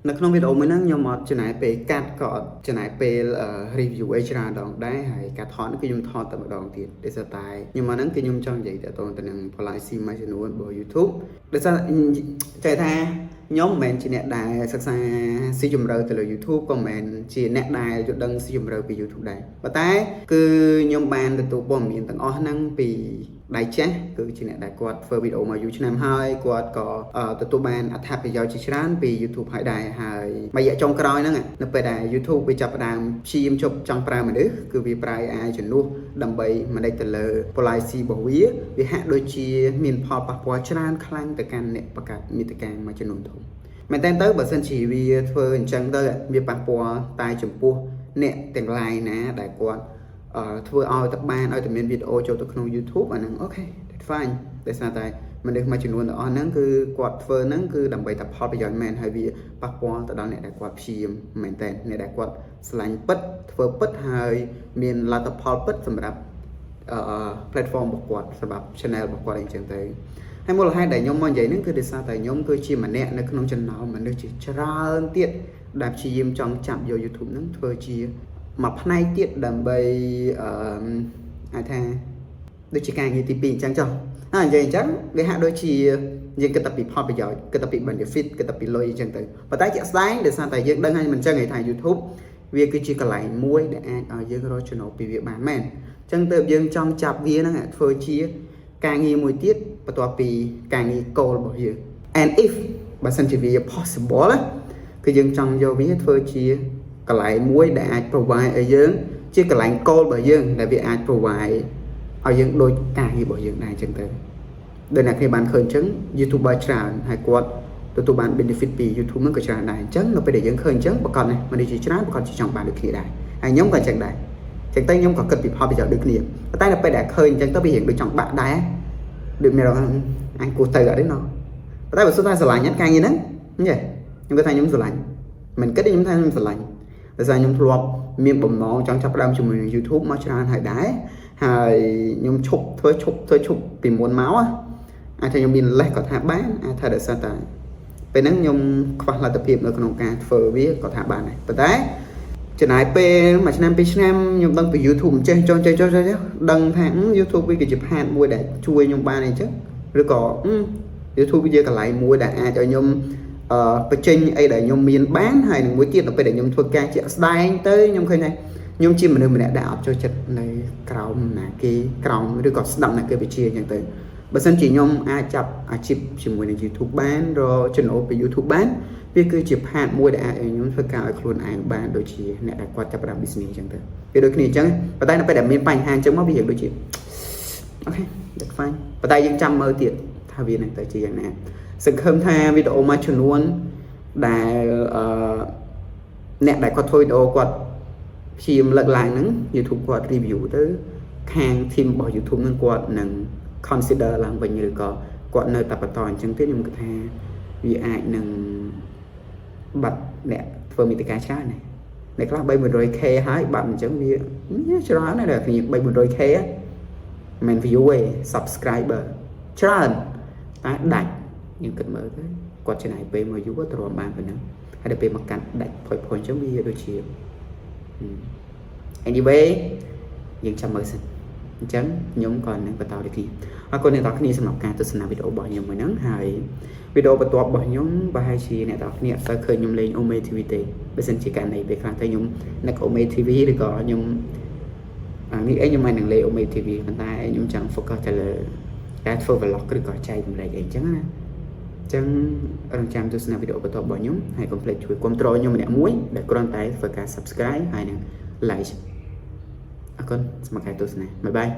នៅក្នុងវីដេអូមួយហ្នឹងខ្ញុំអត់ចំណាយពេលកាត់ក៏អត់ចំណាយពេល review អីច្រើនដងដែរហើយការថតគឺខ្ញុំថតតែម្ដងទៀតដោយសារតែខ្ញុំមកហ្នឹងគឺខ្ញុំចង់និយាយទៅទៅនឹង policy មួយចំនួនរបស់ YouTube ដោយសារចេះថាខ្ញុំមិនមែនជាអ្នកដែលសិក្សាស៊ីជម្រៅទៅលើ YouTube ក៏មិនមែនជាអ្នកដែលយល់ដឹងស៊ីជម្រៅពី YouTube ដែរប៉ុន្តែគឺខ្ញុំបានទទួលព័ត៌មានទាំងអស់ហ្នឹងពីដៃចាស់គឺជាអ្នកដែលគាត់ធ្វើវីដេអូមកយូរឆ្នាំហើយគាត់ក៏ទទួលបានអត្ថប្រយោជន៍ជាច្រើនពី YouTube ហើយដែរហើយមួយរយៈចុងក្រោយហ្នឹងនៅពេលដែល YouTube វាចាប់ផ្ដើមព្យាយាមជប់ចង់ប្រើមនុស្សគឺវាប្រើ AI ជំនួសដើម្បីmanage ទៅលើ policy របស់វាហាក់ដូចជាមានផលប៉ះពាល់ច្រើនខ្លាំងទៅកាន់អ្នកបង្កើតមាតិកាមួយចំនួនធំមែនតើទៅបើសិនជាវាធ្វើអញ្ចឹងទៅវាប៉ះពាល់តែចំពោះអ្នកទាំងឡាយណាដែលគាត់ធ្វើឲ្យទៅបានឲ្យតែមានវីដេអូចូលទៅក្នុង YouTube អាហ្នឹងអូខេ that's fine ដោយសារតែមនុស្សមួយចំនួនទាំងអស់ហ្នឹងគឺគាត់ធ្វើហ្នឹងគឺដើម្បីតែផលប្រយោជន៍មែនហើយវាប៉ះពាល់ទៅដល់អ្នកដែលគាត់ព្យាយាមមែនតើអ្នកដែលគាត់ឆ្លាញ់ពិតធ្វើពិតហើយមានលទ្ធផលពិតសម្រាប់platform របស់គាត់សម្រាប់ channel របស់គាត់អីចឹងទៅហើយមូលហេតុដែលខ្ញុំមកនិយាយហ្នឹងគឺដោយសារតែខ្ញុំគឺជាម្នាក់នៅក្នុងចំណោមមនុស្សជាច្រើនទៀតដែលព្យាយាមចង់ចាប់យក YouTube ហ្នឹងធ្វើជាមួយផ្នែកទៀតដើម្បីអាចថាដូចជាការងារទី2អញ្ចឹងចុះហើយនិយាយអញ្ចឹងវាហាក់ដូចជាយើងគិតតែពីផលប្រយោជន៍គិតតែពី benefit គិតតែពីលុយអញ្ចឹងទៅប៉ុន្តែជាក់ស្ដែងដោយសារតែយើងដឹងហើយមិនអញ្ចឹងឯងថា YouTube វាគឺជាកន្លែងមួយដែលអាចឲ្យយើងរកចំណូលពីវាបានមែនអញ្ចឹងទើបយើងចង់ចាប់វាហ្នឹងធ្វើជាការងារមួយទៀតបន្ទាប់ពីការងារ goal របស់យើង and if បើសិនជាវា possible គឺយើងចង់យកវាធ្វើជាកន្លែងមួយដែលអាច provide ឲ្យយើងជាកន្លែង goal របស់យើងដែលវាអាច provide ឲ្យយើងដូចការងាររបស់យើងដែរអញ្ចឹងទៅដោយអ្នកគ្នាបានឃើញអញ្ចឹង YouTuber ច្រើនហើយគាត់ទទួលបាន benefit ពី YouTube ហ្នឹងក៏ច្រើនដែរអញ្ចឹងនៅពេលដែលយើងឃើញអញ្ចឹងប្រកាសណាមនុស្សជាច្រើនប្រកាសជាចង់បានដូចគ្នាដែរហើយខ្ញុំក៏អញ្ចឹងដែរអញ្ចឹងទៅខ្ញុំក៏គិតពីផលប្រយោជន៍ដូចគ្នាប៉ុន្តែនៅពេលដែលឃើញអញ្ចឹងទៅវារៀងដូចចង់បាក់ដែរដូចមានអញគួរទៅអត់ទេណោះប៉ុន្តែបើសិនតែស្រឡាញ់ការងារហ្នឹងញ៉េខ្ញុំគិតថាខ្ញុំស្រឡាញ់មិនគិតទេខ្ញុំថាខ្ញុំស្រឡាញ់ដោយសារខ្ញុំធ្លាប់មានបំណងចង់ចាប់ផ្ដើមជាមួយនឹង YouTube មកច្រើនហើយដែរហើយខ្ញុំធ្វើឈប់ពីមុនមកអាចថាខ្ញុំមានលេសក៏ថាបានអាចថាដោយសារតែពេលហ្នឹងខ្ញុំខ្វះលទ្ធភាពនៅក្នុងការធ្វើវាក៏ថាបានដែរប៉ុន្តែចំណាយពេលមួយឆ្នាំពីរឆ្នាំខ្ញុំដឹងពី YouTube ចេះចុះដឹងថា YouTube វាគឺជាផាតមួយដែលជួយខ្ញុំបានអីចឹងឬក៏ YouTube វាជាកន្លែងមួយដែលអាចឲ្យខ្ញុំបញ្ចេញអីដែលខ្ញុំមានបានហើយនឹងមួយទៀតដល់ពេលដែលខ្ញុំធ្វើការជាក់ស្ដែងទៅខ្ញុំឃើញថាខ្ញុំជាមនុស្សម្នាក់ដែលអត់ចូលចិត្តនៅក្រោមណាគេក្រោមឬក៏ស្ដាប់ណាគេវិជាអញ្ចឹងទៅបើសិនជាខ្ញុំអាចចាប់អាជីពជាមួយនឹង YouTube បានរកចំណូលពី YouTube បានវាគឺជាផាតមួយដែលអាចឲ្យខ្ញុំធ្វើការឲ្យខ្លួនឯងបានដូចជាអ្នកដែលគាត់ចាប់ផ្ដើម business អញ្ចឹងទៅវាដូចគ្នាអញ្ចឹងប៉ុន្តែនៅពេលដែលមានបញ្ហាអញ្ចឹងមកវាដូចជាអូខេ that's fine ប៉ុន្តែយើងចាំមើលទៀតថាវានឹងទៅជាយ៉ាងណាសង្ឃឹមថាវីដេអូមួយចំនួនដែលអ្នកដែលគាត់ធ្វើវីដេអូគាត់ព្យាយាមលើកឡើងហ្នឹង YouTube គាត់ review ទៅខាង team របស់ YouTube ហ្នឹងគាត់នឹង consider ឡើងវិញឬក៏គាត់នៅតែបន្តអញ្ចឹងទៀតខ្ញុំគិតថាវាអាចនឹងបាត់អ្នកធ្វើមាតិកាច្រើនណាស់អ្នកខ្លះ 300k ហើយបាត់អញ្ចឹងវាច្រើនណាស់ដល់គ្នា 300k មិន view ទេ subscriber ច្រើនតែដាច់យើងគិតមើលទៅគាត់ចំណាយពេលមកយូរទៅរំបានប៉ុណ្ណឹងហើយដល់ពេលមកកាត់ដាច់ផុយអញ្ចឹងវាដូចជា anyway យើងចាំមើលសិនអញ្ចឹងខ្ញុំក៏នឹងបន្តដូចគ្នាអរគុណអ្នកនរគ្នាសម្រាប់ការទស្សនាវីដេអូរបស់ខ្ញុំមួយហ្នឹងហើយវីដេអូបន្ទាប់របស់ខ្ញុំប្រហែលជាអ្នកនរគ្នាអត់សូវឃើញខ្ញុំលេង Ome TV ទេបើសិនជាករណីពេលខ្លះទៅខ្ញុំនឹក Ome TV ឬក៏ខ្ញុំនេះអីខ្ញុំមិននឹងលេង Ome TV ប៉ុន្តែខ្ញុំចង់ focus ទៅលើការធ្វើ vlog ឬក៏ចែករំលែកអីអញ្ចឹងណាអញ្ចឹងរងចាំទស្សនាវីដេអូបន្តរបស់ខ្ញុំហើយកុំភ្លេចជួយគាំទ្រខ្ញុំម្នាក់មួយដែលគ្រាន់តែធ្វើការ subscribe ហើយនឹង like អរគុណសម្រាប់ការទស្សនាបាយបាយ